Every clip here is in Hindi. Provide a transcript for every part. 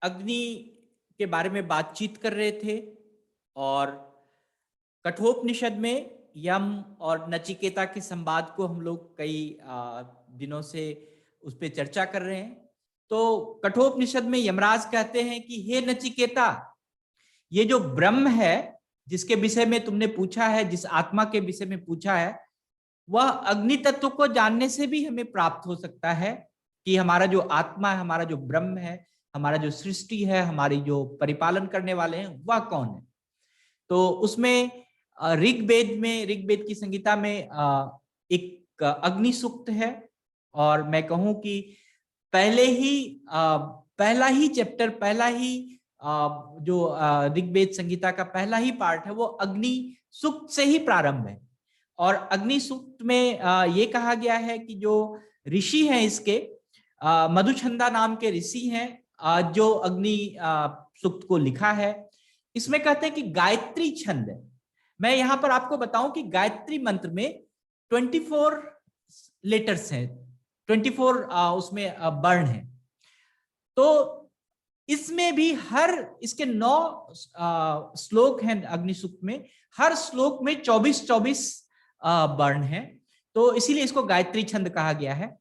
अग्नि के बारे में बातचीत कर रहे थे और कठोपनिषद में यम और नचिकेता के संवाद को हम लोग कई दिनों से उस पर चर्चा कर रहे हैं। तो कठोपनिषद में यमराज कहते हैं कि हे नचिकेता, ये जो ब्रह्म है जिसके विषय में तुमने पूछा है, जिस आत्मा के विषय में पूछा है, वह अग्नि तत्व को जानने से भी हमें प्राप्त हो सकता है कि हमारा जो आत्मा है, हमारा जो ब्रह्म है, हमारा जो सृष्टि है, हमारी जो परिपालन करने वाले हैं, वह कौन है। तो उसमें ऋग्वेद की संहिता में एक अग्नि सूक्त है और मैं कहूं कि पहला ही चैप्टर, पहला ही जो ऋग्वेद संहिता का पहला ही पार्ट है वो अग्नि सूक्त से ही प्रारंभ है। और अग्नि सूक्त में ये कहा गया है कि जो ऋषि हैं इसके मधुछंदा नाम के ऋषि हैं जो अग्नि सूक्त को लिखा है। इसमें कहते हैं कि गायत्री छंद है। मैं यहां पर आपको बताऊं कि गायत्री मंत्र में 24 लेटर्स हैं, 24 उसमें वर्ण हैं। तो इसमें भी इसके 9 श्लोक हैं अग्नि सूक्त में, हर श्लोक में 24 वर्ण हैं। तो इसीलिए इसको गायत्री छंद कहा गया है।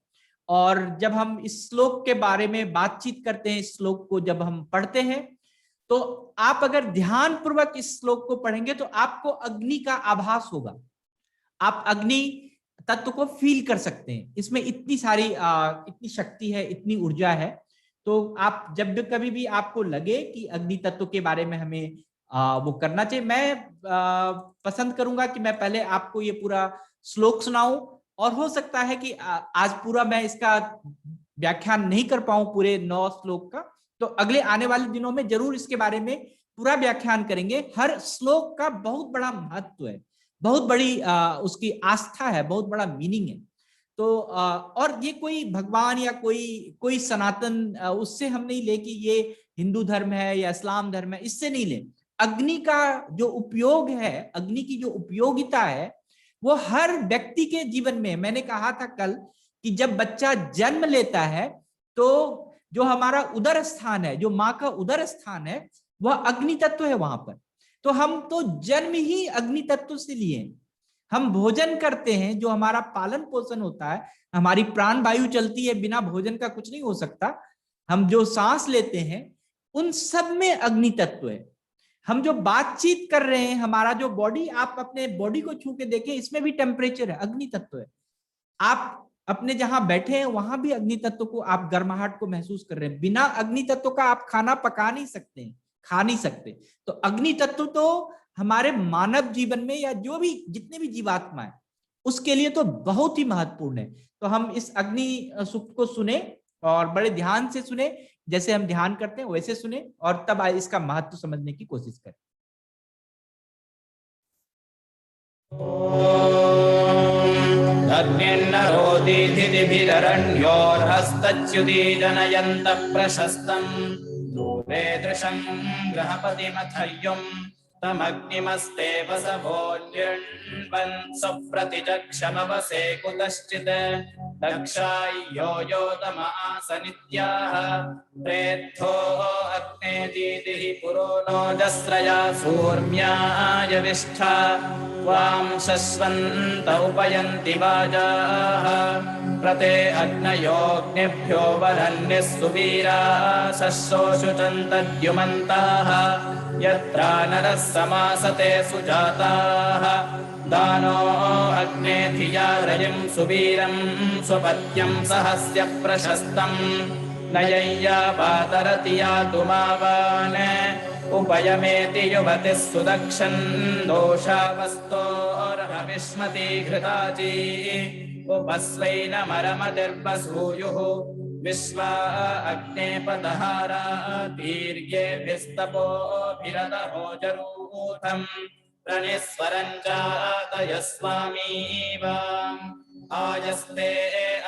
और जब हम इस श्लोक के बारे में बातचीत करते हैं, इस श्लोक को जब हम पढ़ते हैं, तो आप अगर ध्यान पूर्वक इस श्लोक को पढ़ेंगे तो आपको अग्नि का आभास होगा, आप अग्नि तत्व को फील कर सकते हैं। इसमें इतनी सारी इतनी शक्ति है, इतनी ऊर्जा है। तो आप जब भी कभी भी आपको लगे कि अग्नि तत्व के बारे में हमें वो करना चाहिए, मैं पसंद करूंगा कि मैं पहले आपको ये पूरा श्लोक सुनाऊं, और हो सकता है कि आज पूरा मैं इसका व्याख्यान नहीं कर पाऊं पूरे 9 श्लोक का, तो अगले आने वाले दिनों में जरूर इसके बारे में पूरा व्याख्यान करेंगे। हर श्लोक का बहुत बड़ा महत्व है, बहुत बड़ी उसकी आस्था है, बहुत बड़ा मीनिंग है। तो और ये कोई भगवान या कोई सनातन उससे हम नहीं ले कि ये हिंदू धर्म है या इस्लाम धर्म है, इससे नहीं ले। अग्नि का जो उपयोग है, अग्नि की जो उपयोगिता है, वो हर व्यक्ति के जीवन में, मैंने कहा था कल कि जब बच्चा जन्म लेता है तो जो हमारा उदर स्थान है, जो माँ का उदर स्थान है, वह अग्नि तत्व है वहां पर। तो हम तो जन्म ही अग्नि तत्व से लिए। हम भोजन करते हैं, जो हमारा पालन पोषण होता है, हमारी प्राण वायु चलती है, बिना भोजन का कुछ नहीं हो सकता। हम जो सांस लेते हैं, उन सब में अग्नि तत्व है। हम जो बातचीत कर रहे हैं, हमारा जो बॉडी, आप अपने बॉडी को छू के देखें, इसमें भी टेम्परेचर है, अग्नि तत्व है। आप अपने जहां बैठे हैं वहां भी अग्नि तत्व को, आप गर्माहट को महसूस कर रहे हैं। बिना अग्नि तत्व का आप खाना पका नहीं सकते हैं, खा नहीं सकते। तो अग्नि तत्व तो हमारे मानव जीवन में या जो भी जितने भी जीवात्मा है उसके लिए तो बहुत ही महत्वपूर्ण है। तो हम इस अग्नि सूक्त को सुने और बड़े ध्यान से सुने, जैसे हम ध्यान करते हैं वैसे सुने, और तब इसका महत्व समझने की कोशिश करें। धन्यन्नरोदिभिररण्योर्हस्तच्युति जनयन्तः प्रशस्तम् दूरे दृशं ग्रहपतिमथर्युम् तमग्निमस्ते वसवोऽन्यन्वन् सुप्रतिचक्षमवसे कुतश्चित् दक्षाय्यो यो तमास नित्याः प्रेद्धो अग्ने दीदिः पुरो नोजस्रया सूर्म्याय विष्ठा वां शश्वन्त उपयन्ति वाजाः प्रते अग्नयोऽग्निभ्यो वरन्निः सुवीरा शश्वोषुचन्तद्युमन्ताः यत्रा नरः समासते सुजाताः दानो अग्ने धिया रयिं सुवीरं स्वपत्यं सहस्य प्रशस्तं नयय्या पातरति यातुमावान् उपयमेति युवतिः सुदक्षन् दोषावस्तोर्हविष्मति घृताची उपस्वैनमरमतिर्वसूयुः विश्वा अग्ने पदहारा दीर्घेभिस्तपोभिरदहोजरूथम् प्रणिस्वरं चातयस्वामीवाम् आयस्ते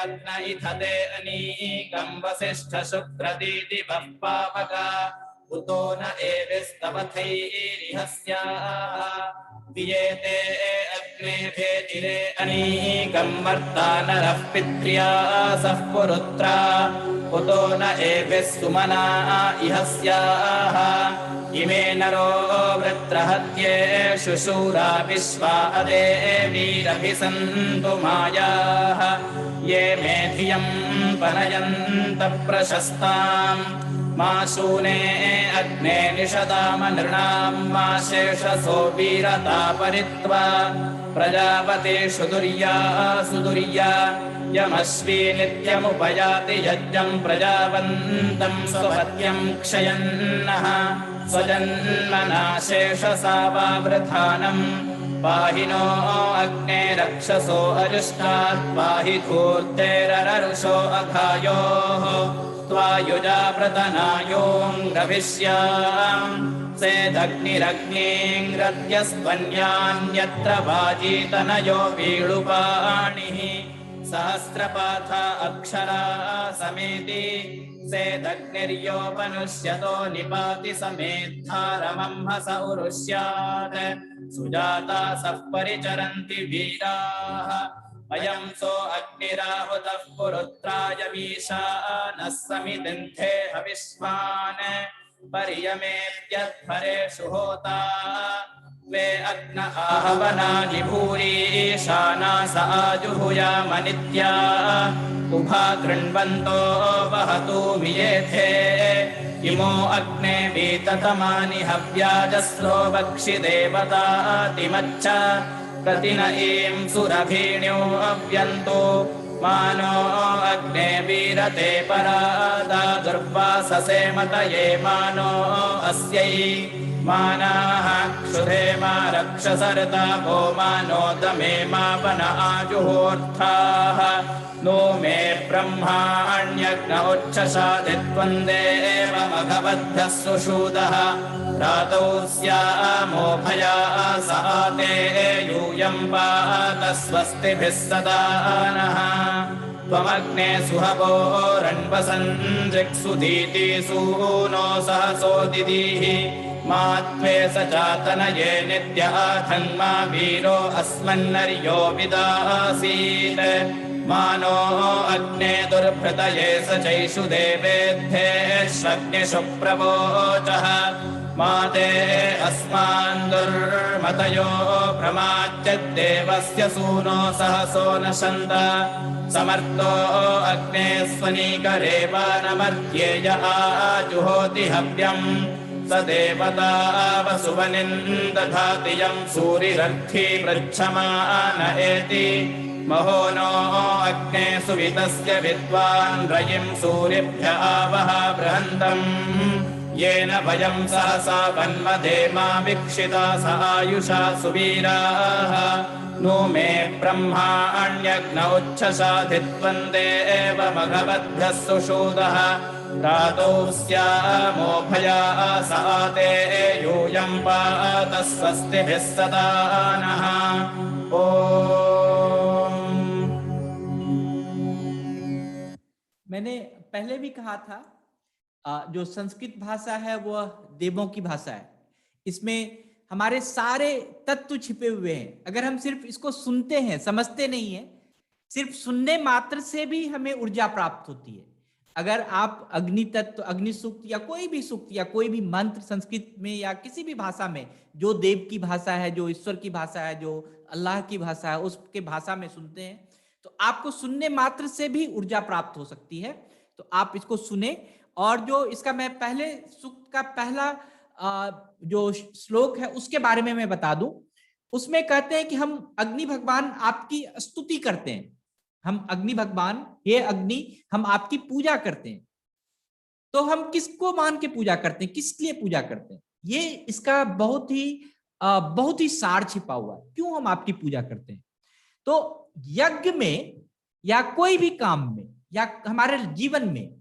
अग्न इथते अनीकं वसिष्ठशुक्रदीदिवः पावका उतो न एविस्तवथैरिहस्याः वियेते अग्ने भेजिरे अनीकं वर्ता नरः पित्र्या सः पुरुत्रा कुतो न एभिः सुमना इह स्याः इमे नरो वृत्रहत्येषु शूरा विश्वा अदेवीरभिसन्तु मायाः ये मे धियं पनयन्तः प्रशस्ताम् मा शूने अग्ने निषदाम नृणां मा शेषसो वीरता परित्वा प्रजापतेषु दुर्या सुदुर्या यमश्वी नित्यमुपयाति यज्ञं प्रजावन्तं स्वपत्यं क्षयन्नः स्वजन्मना शेषसा वा वृथानं पाहि नो अग्ने रक्षसो अजुष्टात् पाहि धूर्तेररुषो अघायोः त्वायुजा प्रतनायोऽङ्गभिष्याम् सेदग्निरग्निङ्ग्रद्यस्त्वन्यान्यत्र वाजीतनयो वीळुपाणिः सहस्रपाथा अक्षरा समेति सेदग्निर्योपनुष्यतो निपाति समेद्धारमंहस उरुष्यात् सुजाता सः परिचरन्ति वीराः अयं सो अग्निराहुतः पुरुत्रायमीशानः समितिन्थे हविष्मान् पर्यमेत्यध्वरेषु होता वे अग्न आहवनानि भूरीशाना स आजुहुयामनित्या उभा कृण्वन्तो वहतु वियेथे इमो अग्ने वीततमानि हव्याजस्रो वक्षि देवतातिमच्च प्रतिन ईं सुरभीण्यो अव्यन्तो मानो अग्ने वीरते परादा दुर्वाससे मतये मानो अस्यै मानाः क्षुधे मा रक्षसर्ता वो मानो दमे मापन आजुहोर्थाः नो मे ब्रह्माण्यग्न उच्छसादित्वं देवमघवद्भ्यः सुषूदः रातौ स्यामो भया साते यूयं पात स्वस्तिभिः सदा नः त्वमग्ने सुहवोरन्वसन्धृक्सुधीति सूनो सहसो दिदीः मा त्वे स जातनये नित्य आधन्मा वीरो अस्मन्नर्यो विदासीत् मानो अग्ने दुर्भृतये स चैषु देवेद्धेष्वग्निषु प्रवोचः माते अस्मान् दुर्मतयो प्रमाच्यद्देवस्य सूनो सहसो नशन्त समर्थो अग्ने स्वनीकरे वानमध्येय आजुहोति हव्यम् स देवता वसुवनिन्दधाति यं सूरिरर्थी पृच्छमान एति महो नो अग्ने सुवितस्य विद्वान् रयिं सूरिभ्य आवह बृहन्तम् येन वयं सहसा वन्मधेमा वीक्षिता स आयुषा सुवीराः नो मे ब्रह्माण्यग्न उच्छसाधित्वं देवमघवद्भ्यः सुषूदः रातौ स्यामो भया साते यूयं पात स्वस्तिभिः सदा नः ओम। मैंने पहले भी कहा था जो संस्कृत भाषा है वह देवों की भाषा है। इसमें हमारे सारे तत्व छिपे हुए हैं। अगर हम सिर्फ इसको सुनते हैं, समझते नहीं है, सिर्फ सुनने मात्र से भी हमें ऊर्जा प्राप्त होती है। अगर आप अग्नि तत्व, अग्नि सूक्त या कोई भी सूक्त या कोई भी मंत्र संस्कृत में या किसी भी भाषा में, जो देव की भाषा है, जो ईश्वर की भाषा है, जो अल्लाह की भाषा है, उसके भाषा में सुनते हैं तो आपको सुनने मात्र से भी ऊर्जा प्राप्त हो सकती है। तो आप इसको सुने। और जो इसका मैं पहले सूक्त का पहला जो श्लोक है उसके बारे में मैं बता दूं। उसमें कहते हैं कि हम अग्नि भगवान आपकी स्तुति करते हैं। हम अग्नि भगवान, ये अग्नि, हम आपकी पूजा करते हैं। तो हम किसको मान के पूजा करते हैं, किस लिए पूजा करते हैं, ये इसका बहुत ही सार छिपा हुआ है। क्यों हम आपकी पूजा करते हैं? तो यज्ञ में या कोई भी काम में या हमारे जीवन में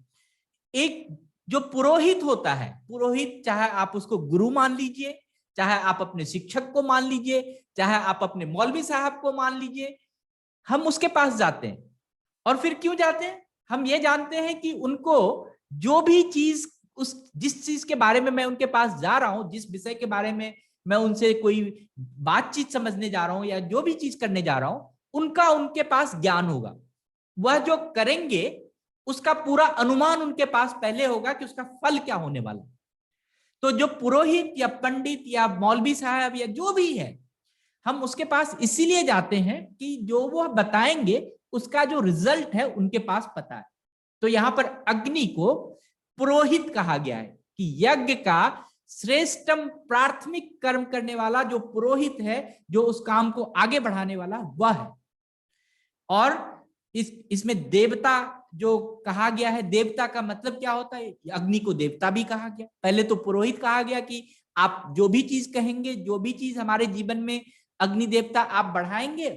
एक जो पुरोहित होता है, पुरोहित, चाहे आप उसको गुरु मान लीजिए, चाहे आप अपने शिक्षक को मान लीजिए, चाहे आप अपने मौलवी साहब को मान लीजिए, हम उसके पास जाते हैं। और फिर क्यों जाते हैं? हम ये जानते हैं कि उनको जो भी चीज, जिस चीज के बारे में मैं उनके पास जा रहा हूं, जिस विषय के बारे में मैं उनसे कोई बातचीत समझने जा रहा हूं या जो भी चीज करने जा रहा हूं, उनका उनके पास ज्ञान होगा। वह जो करेंगे उसका पूरा अनुमान उनके पास पहले होगा कि उसका फल क्या होने वाला। तो जो पुरोहित या पंडित या मौलवी साहब या जो भी है, हम उसके पास इसीलिए जाते हैं कि जो वो बताएंगे उसका जो रिजल्ट है उनके पास पता है। तो यहां पर अग्नि को पुरोहित कहा गया है कि यज्ञ का श्रेष्ठतम प्राथमिक कर्म करने वाला जो पुरोहित है, जो उस काम को आगे बढ़ाने वाला वह है। और इसमें देवता जो कहा गया है, देवता का मतलब क्या होता है? अग्नि को देवता भी कहा गया। पहले तो पुरोहित कहा गया कि आप जो भी चीज कहेंगे, जो भी चीज हमारे जीवन में अग्नि देवता आप बढ़ाएंगे,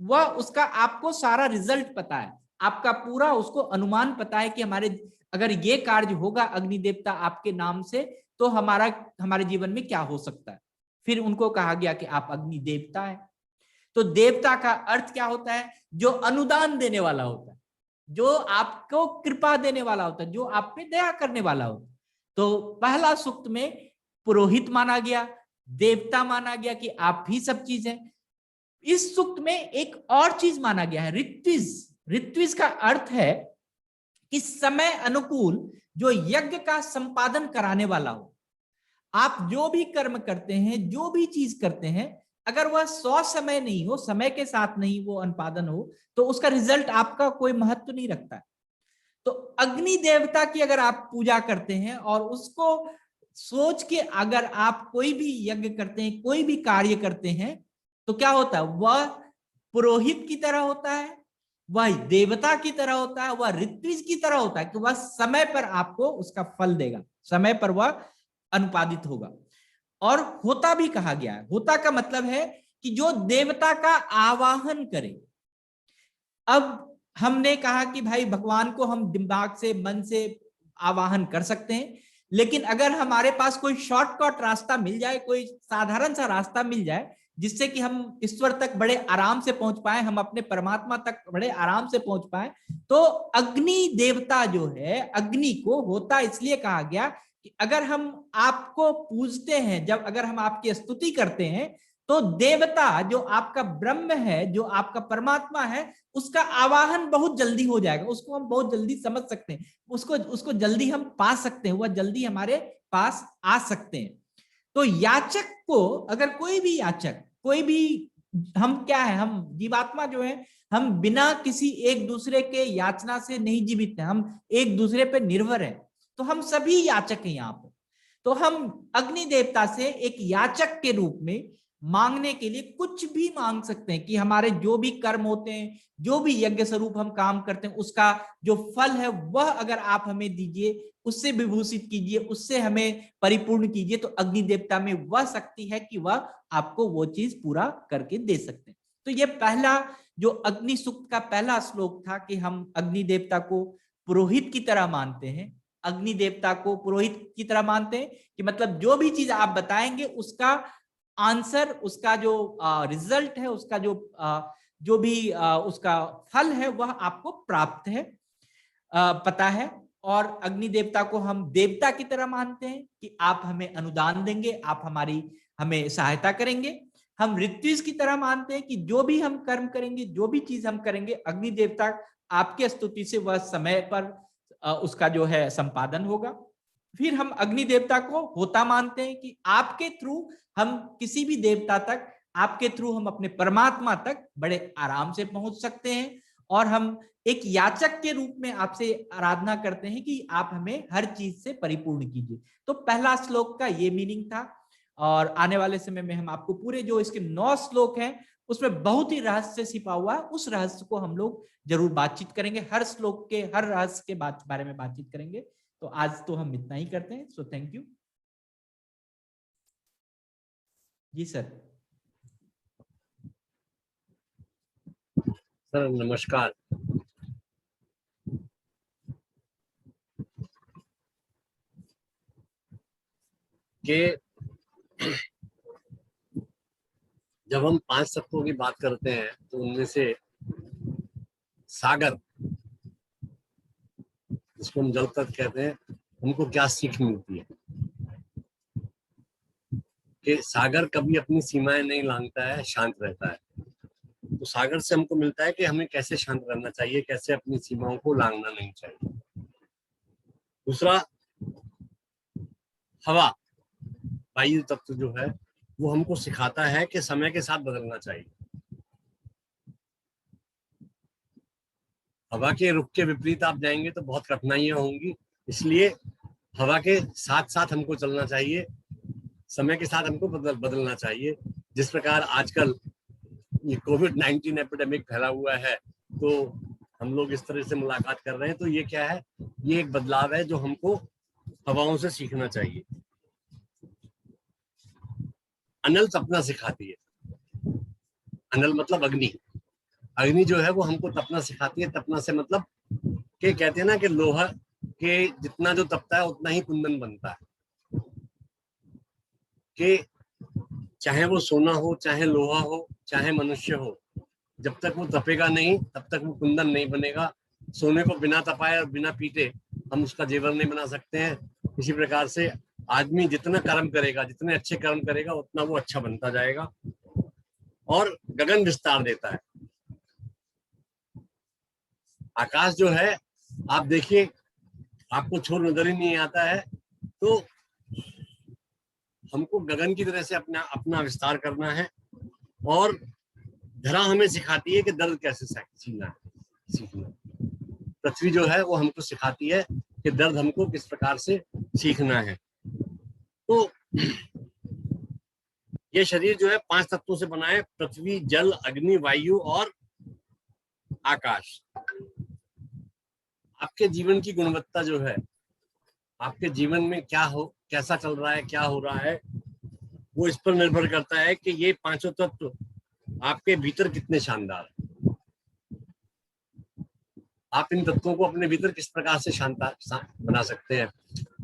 वह उसका आपको सारा रिजल्ट पता है, आपका पूरा उसको अनुमान पता है कि हमारे अगर ये कार्य होगा अग्नि देवता आपके नाम से, तो हमारे जीवन में क्या हो सकता है। फिर उनको कहा गया कि आप अग्नि देवता है। तो देवता का अर्थ क्या होता है? जो अनुदान देने वाला होता है, जो आपको कृपा देने वाला होता है, जो आप पे दया करने वाला होता है। तो पहला सूक्त में पुरोहित माना गया, देवता माना गया कि आप ही सब चीज है। इस सूक्त में एक और चीज माना गया है, ऋत्विज। ऋत्विज का अर्थ है कि समय अनुकूल जो यज्ञ का संपादन कराने वाला हो। आप जो भी कर्म करते हैं, जो भी चीज करते हैं, अगर वह 100 समय नहीं हो, समय के साथ नहीं वो अनुपादन हो, तो उसका रिजल्ट आपका कोई महत्व नहीं रखता है। तो अग्नि देवता की अगर आप पूजा करते हैं और उसको सोच के अगर आप कोई भी यज्ञ करते हैं, कोई भी कार्य करते हैं, तो क्या होता है? वह पुरोहित की तरह होता है, वह देवता की तरह होता है, वह ऋत्विज की तरह होता है कि वह समय पर आपको उसका फल देगा, समय पर वह अनुपादित होगा। और होता भी कहा गया है। होता का मतलब है कि जो देवता का आवाहन करे। अब हमने कहा कि भाई भगवान को हम दिमाग से, मन से आवाहन कर सकते हैं, लेकिन अगर हमारे पास कोई शॉर्टकट रास्ता मिल जाए, कोई साधारण सा रास्ता मिल जाए जिससे कि हम ईश्वर तक बड़े आराम से पहुंच पाए, हम अपने परमात्मा तक बड़े आराम से पहुंच पाए, तो अग्नि देवता जो है, अग्नि को होता इसलिए कहा गया कि अगर हम आपको पूजते हैं, जब अगर हम आपकी स्तुति करते हैं, तो देवता जो आपका ब्रह्म है, जो आपका परमात्मा है, उसका आवाहन बहुत जल्दी हो जाएगा। उसको हम बहुत जल्दी समझ सकते हैं, उसको जल्दी हम पा सकते हैं, वह जल्दी हमारे पास आ सकते हैं। तो याचक को, अगर कोई भी याचक, कोई भी, हम क्या है, हम जीवात्मा जो है, हम बिना किसी एक दूसरे के याचना से नहीं जीवित हैं, हम एक दूसरे पे निर्भर हैं। तो हम सभी याचक हैं यहाँ पर। तो हम अग्नि देवता से एक याचक के रूप में मांगने के लिए कुछ भी मांग सकते हैं कि हमारे जो भी कर्म होते हैं, जो भी यज्ञ स्वरूप हम काम करते हैं, उसका जो फल है वह अगर आप हमें दीजिए, उससे विभूषित कीजिए, उससे हमें परिपूर्ण कीजिए। तो अग्नि देवता में वह शक्ति है कि वह आपको वो चीज पूरा करके दे सकते हैं। तो ये पहला जो अग्नि सूक्त का पहला श्लोक था कि हम अग्नि देवता को पुरोहित की तरह मानते हैं। अग्नि देवता को पुरोहित की तरह मानते हैं कि मतलब जो भी चीज आप बताएंगे उसका आंसर, उसका जो रिजल्ट है, उसका जो भी उसका फल है वह आपको प्राप्त है, पता है। और अग्नि देवता को हम देवता की तरह मानते हैं कि आप हमें अनुदान देंगे, आप हमें सहायता करेंगे। हम ऋत्विज की तरह मानते हैं कि जो भी हम कर्म करेंगे, जो भी चीज हम करेंगे, अग्नि देवता आपके स्तुति से वह समय पर उसका जो है संपादन होगा। फिर हम अग्नि देवता को होता मानते हैं कि आपके थ्रू हम किसी भी देवता तक, आपके थ्रू हम अपने परमात्मा तक बड़े आराम से पहुंच सकते हैं। और हम एक याचक के रूप में आपसे आराधना करते हैं कि आप हमें हर चीज से परिपूर्ण कीजिए। तो पहला श्लोक का ये मीनिंग था। और आने वाले समय में हम आपको पूरे जो इसके 9 श्लोक हैं उसमें बहुत ही रहस्य छिपा हुआ है, उस रहस्य को हम लोग जरूर बातचीत करेंगे, हर श्लोक के हर रहस्य के बारे में बातचीत करेंगे। तो आज तो हम इतना ही करते हैं। सो थैंक यू जी सर। सर नमस्कार। कि जब हम 5 तत्वों की बात करते हैं तो उनमें से सागर, जिसको हम जल तत्व कहते हैं, उनको क्या सीख मिलती है? कि सागर कभी अपनी सीमाएं नहीं लांघता है, शांत रहता है। तो सागर से हमको मिलता है कि हमें कैसे शांत रहना चाहिए, कैसे अपनी सीमाओं को लांघना नहीं चाहिए। दूसरा, हवा, वायु तत्व जो है वो हमको सिखाता है कि समय के साथ बदलना चाहिए। हवा के रुख के विपरीत आप जाएंगे तो बहुत कठिनाइयां होंगी, इसलिए हवा के साथ साथ हमको चलना चाहिए, समय के साथ हमको बदलना चाहिए। जिस प्रकार आजकल ये कोविड-19 एपिडेमिक फैला हुआ है, तो हम लोग इस तरह से मुलाकात कर रहे हैं, तो ये क्या है, ये एक बदलाव है जो हमको हवाओं से सीखना चाहिए। अनल तपना सिखाती है। अनल मतलब अग्नि। अग्नि जो है वो हमको तपना सिखाती है। तपना से मतलब कि कहते हैं ना कि लोहा के जितना जो तपता है उतना ही कुंदन बनता है। कि चाहे वो सोना हो, चाहे लोहा हो, चाहे मनुष्य हो, जब तक वो तपेगा नहीं तब तक वो कुंदन नहीं बनेगा। सोने को बिना तपाए और बिना पीटे हम उसका जेवर नहीं बना सकते हैं। इसी प्रकार से आदमी जितना कर्म करेगा, जितने अच्छे कर्म करेगा, उतना वो अच्छा बनता जाएगा और गगन विस्तार देता है। आकाश जो है, आप देखिए, आपको छोर नजर ही नहीं आता है, तो हमको गगन की तरह से अपना विस्तार करना है। और धरा हमें सिखाती है कि दर्द कैसे सीखना है। पृथ्वी जो है वो हमको सिखाती है कि दर्द हमको किस प्रकार से सीखना है। तो ये शरीर जो है 5 तत्वों से बना है, पृथ्वी, जल, अग्नि, वायु और आकाश। आपके जीवन की गुणवत्ता जो है, आपके जीवन में कैसा चल रहा है, क्या हो रहा है, वो इस पर निर्भर करता है कि ये 5 तत्व आपके भीतर कितने शानदार है। आप इन तत्वों को अपने भीतर किस प्रकार से शांत बना सकते हैं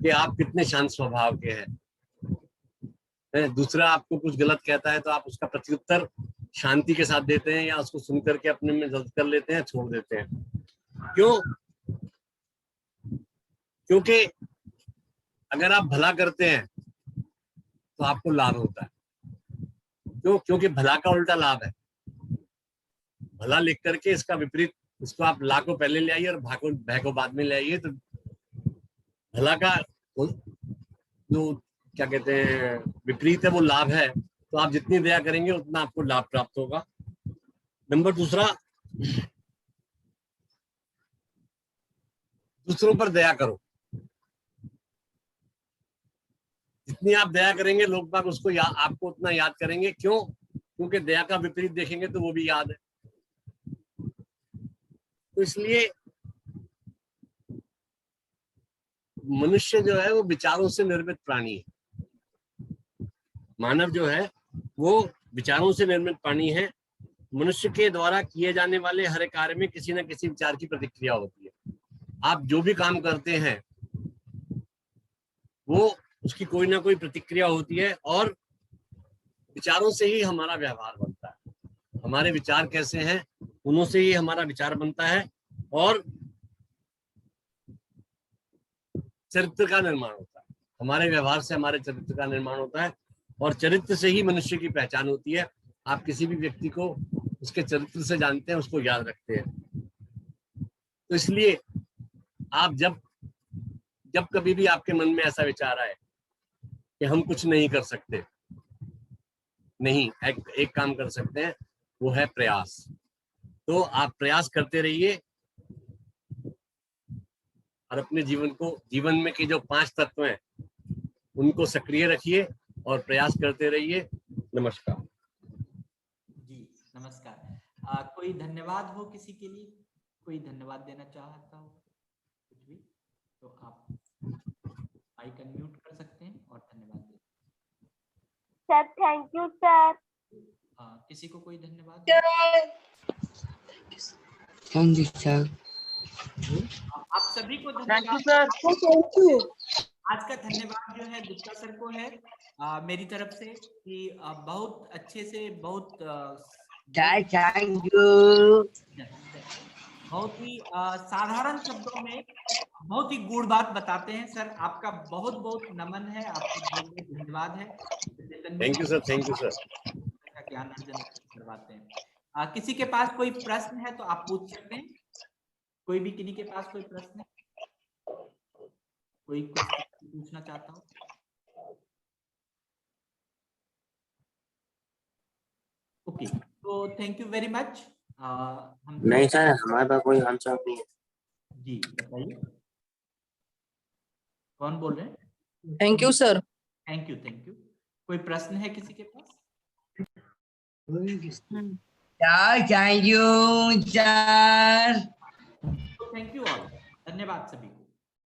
कि आप कितने शांत स्वभाव के हैं। दूसरा आपको कुछ गलत कहता है तो आप उसका प्रत्युत्तर शांति के साथ देते हैं या उसको सुन करके अपने में जल्द कर लेते हैं, छोड़ देते हैं। क्योंकि अगर आप भला करते हैं तो आपको लाभ होता है। क्योंकि भला का उल्टा लाभ है। भला लिख करके इसका विपरीत, इसको आप ला को पहले ले आइए और भय को बाद में ले आइए, तो भला का जो क्या कहते हैं विपरीत है वो लाभ है। तो आप जितनी दया करेंगे उतना आपको लाभ प्राप्त होगा। नंबर दूसरा, दूसरों पर दया करो। जितनी आप दया करेंगे लोग बाग उसको आपको उतना याद करेंगे। क्यों? क्योंकि दया का विपरीत देखेंगे तो वो भी याद है। तो इसलिए मनुष्य जो है वो विचारों से निर्मित प्राणी है। मानव जो है वो विचारों से निर्मित प्राणी है। मनुष्य के द्वारा किए जाने वाले हर कार्य में किसी न किसी विचार की प्रतिक्रिया होती है। आप जो भी काम करते हैं वो उसकी कोई ना कोई प्रतिक्रिया होती है और विचारों से ही हमारा व्यवहार बनता है। हमारे विचार कैसे हैं उन्हों से ही हमारा विचार बनता है और चरित्र का निर्माण होता है। हमारे व्यवहार से हमारे चरित्र का निर्माण होता है और चरित्र से ही मनुष्य की पहचान होती है। आप किसी भी व्यक्ति को उसके चरित्र से जानते हैं, उसको याद रखते हैं। तो इसलिए आप जब कभी भी आपके मन में ऐसा विचार आए कि हम कुछ नहीं कर सकते, नहीं, एक काम कर सकते हैं, वो है प्रयास। तो आप प्रयास करते रहिए और अपने जीवन में के जो 5 तत्व हैं उनको सक्रिय रखिए और प्रयास करते रहिए। नमस्कार जी, नमस्कार। कोई धन्यवाद हो किसी के लिए, कोई धन्यवाद देना चाहता हो कुछ भी, तो आप माइक अनम्यूट कर सकते हैं और धन्यवाद दे। Sir thank you sir. किसी को कोई धन्यवाद? Thank you sir. आप सभी को धन्यवाद सर। Thank you. आज का धन्यवाद जो है गुप्ता सर को है मेरी तरफ से कि बहुत अच्छे से बहुत थैंक यू। बहुत ही साधारण शब्दों में बहुत ही गूढ़ बात बताते हैं सर। आपका बहुत बहुत नमन है, आपका बहुत बहुत धन्यवाद है। Thank you sir, thank you sir. का ज्ञान अर्जन करवाते हैं। किसी के पास कोई प्रश्न है तो आप पूछ सकते हैं। कोई भी किन्हीं के पास कोई प्रश्न है, कोई कुछ पूछना चाहता हो? ओके, तो थैंक यू वेरी मच। हम नहीं सर, हमारे पास कोई आंसर नहीं है। जी बताइए, कौन बोल रहे हैं? Thank you sir. Thank you, thank you. कोई प्रश्न है किसी के पास? Thank you sir. Thank you all, धन्यवाद सभी को।